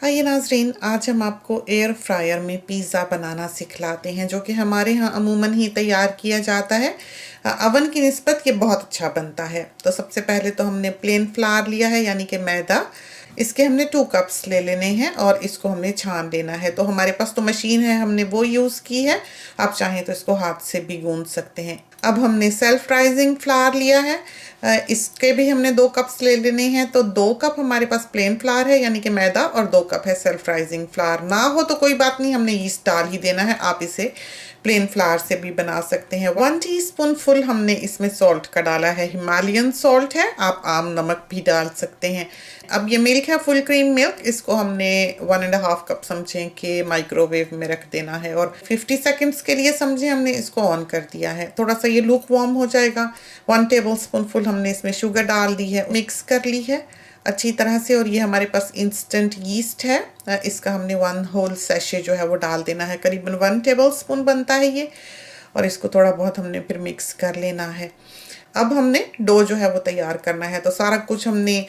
आइए नाज़रीन, आज हम आपको एयर फ्रायर में पिज़्ज़ा बनाना सिखलाते हैं, जो कि हमारे यहाँ अमूमन ही तैयार किया जाता है। अवन की निस्बत ये बहुत अच्छा बनता है। तो सबसे पहले तो हमने प्लेन फ्लावर लिया है, यानी कि मैदा। इसके हमने 2 कप्स ले लेने हैं और इसको हमने छान लेना है। तो हमारे पास तो मशीन है, हमने वो यूज़ की है। आप चाहें तो इसको हाथ से भी गूंद सकते हैं। अब हमने सेल्फ राइजिंग फ्लावर लिया है। इसके भी हमने 2 कप्स ले लेने हैं। तो 2 कप हमारे पास प्लेन फ्लावर है, यानी कि मैदा, और 2 कप है सेल्फ राइजिंग फ्लावर। ना हो तो कोई बात नहीं, हमने यीस्ट डाल ही देना है। आप इसे प्लेन फ्लावर से भी बना सकते हैं। 1 टीस्पून फुल हमने इसमें सॉल्ट का डाला है। हिमालयन सॉल्ट है, आप आम नमक भी डाल सकते हैं। अब ये मिल्क है, फुल क्रीम मिल्क। इसको हमने 1.5 कप समझें कि माइक्रोवेव में रख देना है और 50 सेकंड्स के लिए समझें हमने इसको ऑन कर दिया है। थोड़ा सा ये लूक वार्म हो जाएगा। 1 टेबलस्पून फुल हमने इसमें शुगर डाल दी है, मिक्स कर ली है अच्छी तरह से। और ये हमारे पास इंस्टेंट यीस्ट है, इसका हमने 1 होल सैशे जो है वो डाल देना है। करीबन 1 टेबलस्पून बनता है ये। और इसको थोड़ा बहुत हमने फिर मिक्स कर लेना है। अब हमने डो जो है वो तैयार करना है। तो सारा कुछ हमने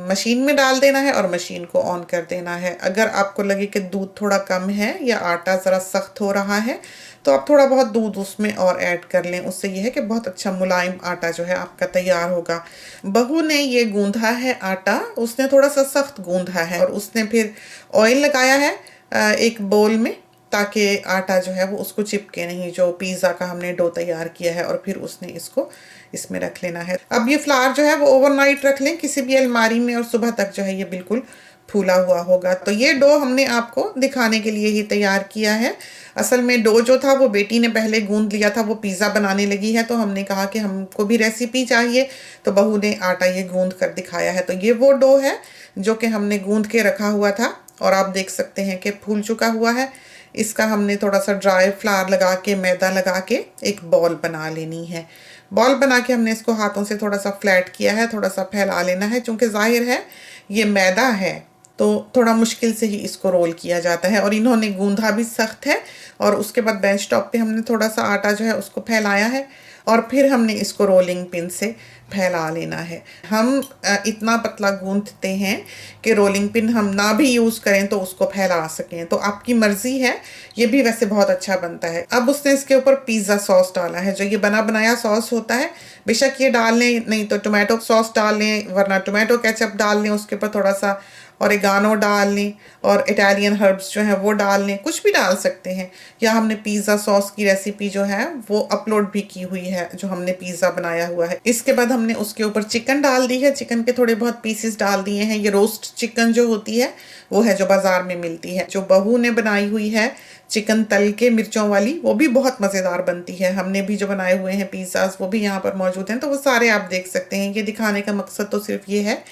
मशीन में डाल देना है और मशीन को ऑन कर देना है। अगर आपको लगे कि दूध थोड़ा कम है या आटा ज़रा सख्त हो रहा है, तो आप थोड़ा बहुत दूध उसमें और ऐड कर लें। उससे ये है कि बहुत अच्छा मुलायम आटा जो है आपका तैयार होगा। बहू ने ये गूंधा है आटा, उसने थोड़ा सा सख्त गूंधा है और उसने फिर ऑयल लगाया है एक बोल में, ताकि आटा जो है वो उसको चिपके नहीं, जो पिज़्ज़ा का हमने डो तैयार किया है। और फिर उसने इसको इसमें रख लेना है। अब ये फ्लावर जो है वो ओवरनाइट रख लें किसी भी अलमारी में, और सुबह तक जो है ये बिल्कुल फूला हुआ होगा। तो ये डो हमने आपको दिखाने के लिए ही तैयार किया है। असल में डो जो था वो बेटी ने पहले गूंद लिया था, वो पिज़्ज़ा बनाने लगी है। तो हमने कहा कि हमको भी रेसिपी चाहिए, तो बहू ने आटा ये गूंद कर दिखाया है। तो ये वो डो है जो कि हमने गूंद के रखा हुआ था, और आप देख सकते हैं कि फूल चुका हुआ है। इसका हमने थोड़ा सा ड्राई फ्लावर लगा के, मैदा लगा के एक बॉल बना लेनी है। बॉल बना के हमने इसको हाथों से थोड़ा सा फ्लैट किया है, थोड़ा सा फैला लेना है। चूँकि ज़ाहिर है ये मैदा है, तो थोड़ा मुश्किल से ही इसको रोल किया जाता है। और इन्होंने गूंधा भी सख्त है। और उसके बाद बेंच टॉप पे हमने थोड़ा सा आटा जो है उसको फैलाया है, और फिर हमने इसको रोलिंग पिन से फैला लेना है। हम इतना पतला गूंथते हैं कि रोलिंग पिन हम ना भी यूज़ करें तो उसको फैला सकें। तो आपकी मर्ज़ी है। ये भी वैसे बहुत अच्छा बनता है। अब उसने इसके ऊपर पिज़्ज़ा सॉस डाला है, जो ये बना बनाया सॉस होता है। बेशक ये डाल लें, नहीं तो टोमेटो सॉस डाल लें, वरना टोमेटो केचप डाल लें। उसके ऊपर थोड़ा सा ऑरिगानो डाल लें, और इटालियन हर्ब्स जो हैं वो डाल लें, कुछ भी डाल सकते हैं। या हमने पिज़्ज़ा सॉस की रेसिपी जो है वो अपलोड भी की हुई है, जो हमने पिज़्ज़ा बनाया हुआ है। इसके बाद हमने उसके ऊपर चिकन डाल दी है। चिकन के थोड़े बहुत पीसेस डाल दिए हैं। ये रोस्ट चिकन जो होती है वो है, जो बाज़ार में मिलती है। जो बहू ने बनाई हुई है चिकन तल के मिर्चों वाली, वो भी बहुत मज़ेदार बनती है। हमने भी जो बनाए हुए हैं पिज़्ज़ास वो भी यहाँ पर मौजूद हैं, तो वो सारे आप देख सकते हैं। ये दिखाने का मकसद तो सिर्फ ये है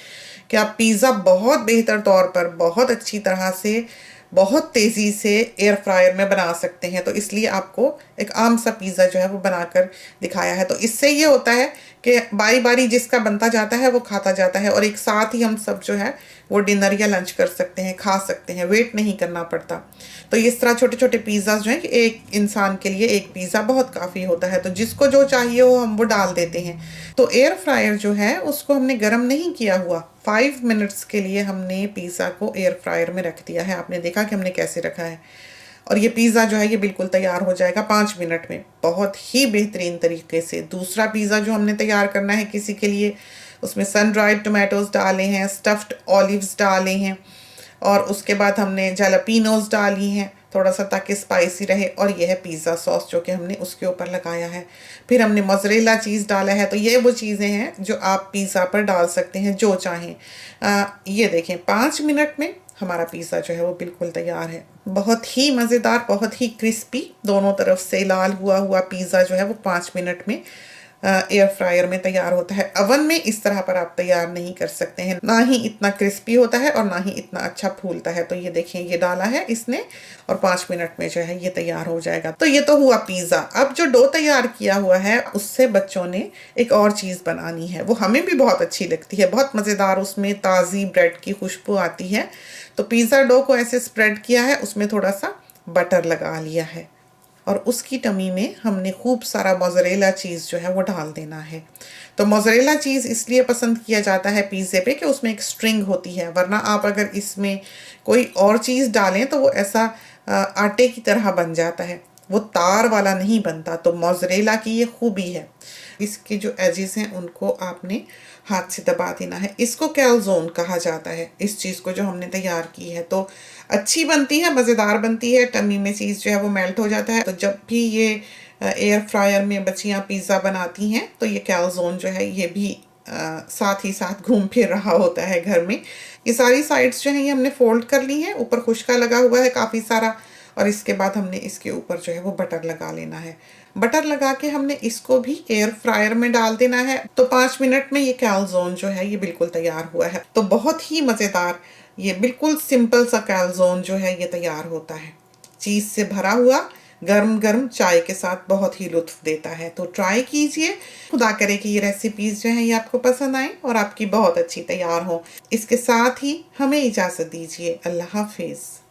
कि आप पिज़्ज़ा बहुत बेहतर तौर पर, बहुत अच्छी तरह से, बहुत तेज़ी से एयर फ्रायर में बना सकते हैं। तो इसलिए आपको एक आम सा पिज़्ज़ा जो है वो बनाकर दिखाया है। तो इससे ये होता है कि बारी बारी जिसका बनता जाता है वो खाता जाता है, और एक साथ ही हम सब जो है वो डिनर या लंच कर सकते हैं, खा सकते हैं, वेट नहीं करना पड़ता। तो इस तरह छोटे छोटे पिज़्ज़ा जो हैं कि एक इंसान के लिए एक पिज़्ज़ा बहुत काफ़ी होता है। तो जिसको जो चाहिए वो हम वो डाल देते हैं। तो एयर फ्रायर जो है उसको हमने गर्म नहीं किया हुआ, 5 मिनट्स के लिए हमने पिज़्ज़ा को एयर फ्रायर में रख दिया है। आपने देखा कि हमने कैसे रखा है। और ये पिज़्ज़ा जो है ये बिल्कुल तैयार हो जाएगा 5 मिनट में, बहुत ही बेहतरीन तरीके से। दूसरा पिज़्ज़ा जो हमने तैयार करना है किसी के लिए, उसमें सन ड्राइड टोमेटोज़ डाले हैं, स्टफ्ड ऑलिव्स डाले हैं, और उसके बाद हमने जैलापिनोज़ डाली हैं थोड़ा सा, ताकि स्पाइसी रहे। और ये है पिज़्ज़ा सॉस जो कि हमने उसके ऊपर लगाया है। फिर हमने मोज़रेला चीज़ डाला है। तो ये वो चीज़ें हैं जो आप पिज़्ज़ा पर डाल सकते हैं, जो चाहें। ये देखें, 5 मिनट में हमारा पिज़्ज़ा जो है वो बिल्कुल तैयार है। बहुत ही मज़ेदार, बहुत ही क्रिस्पी, दोनों तरफ से लाल हुआ हुआ पिज़्ज़ा जो है वो 5 मिनट में एयर फ्रायर में तैयार होता है। अवन में इस तरह पर आप तैयार नहीं कर सकते हैं, ना ही इतना क्रिस्पी होता है और ना ही इतना अच्छा फूलता है। तो ये देखें, ये डाला है इसने, और 5 मिनट में जो है ये तैयार हो जाएगा। तो ये तो हुआ पिज़्ज़ा। अब जो डो तैयार किया हुआ है उससे बच्चों ने एक और चीज़ बनानी है, वो हमें भी बहुत अच्छी लगती है, बहुत मज़ेदार। उसमें ताज़ी ब्रेड की खुशबू आती है। तो पिज़्ज़ा डो को ऐसे स्प्रेड किया है, उसमें थोड़ा सा बटर लगा लिया है। और उसकी टमी में हमने खूब सारा मोज़रेला चीज़ जो है वो डाल देना है। तो मोज़रेला चीज़ इसलिए पसंद किया जाता है पिज़्ज़े पे कि उसमें एक स्ट्रिंग होती है, वरना आप अगर इसमें कोई और चीज़ डालें तो वो ऐसा आटे की तरह बन जाता है, वो तार वाला नहीं बनता। तो मोज़रेला की ये खूबी है। इसके जो एजेस हैं उनको आपने हाथ से दबा देना है। इसको कैलज़ोन कहा जाता है, इस चीज़ को जो हमने तैयार की है। तो अच्छी बनती है, मज़ेदार बनती है, टमी में चीज़ जो है वो मेल्ट हो जाता है। तो जब भी ये एयर फ्रायर में बच्चियाँ पिज़्ज़ा बनाती हैं तो ये कैलज़ोन जो है ये भी साथ ही साथ घूम फिर रहा होता है घर में। ये सारी साइड्स जो हैं ये हमने फोल्ड कर ली हैं, ऊपर खुश्का लगा हुआ है काफ़ी सारा, और इसके बाद हमने इसके ऊपर जो है वो बटर लगा लेना है। बटर लगा के हमने इसको भी एयर फ्रायर में डाल देना है। तो 5 मिनट में ये कैलज़ोन जो है ये बिल्कुल तैयार हुआ है। तो बहुत ही मज़ेदार, ये बिल्कुल सिंपल सा कैलज़ोन जो है ये तैयार होता है। चीज़ से भरा हुआ, गर्म गर्म चाय के साथ बहुत ही लुत्फ़ देता है। तो ट्राई कीजिए। खुदा करे कि ये रेसिपीज़ जो हैं ये आपको पसंद आएँ और आपकी बहुत अच्छी तैयार हों। इसके साथ ही हमें इजाज़त दीजिए। अल्लाह हाफ़िज़।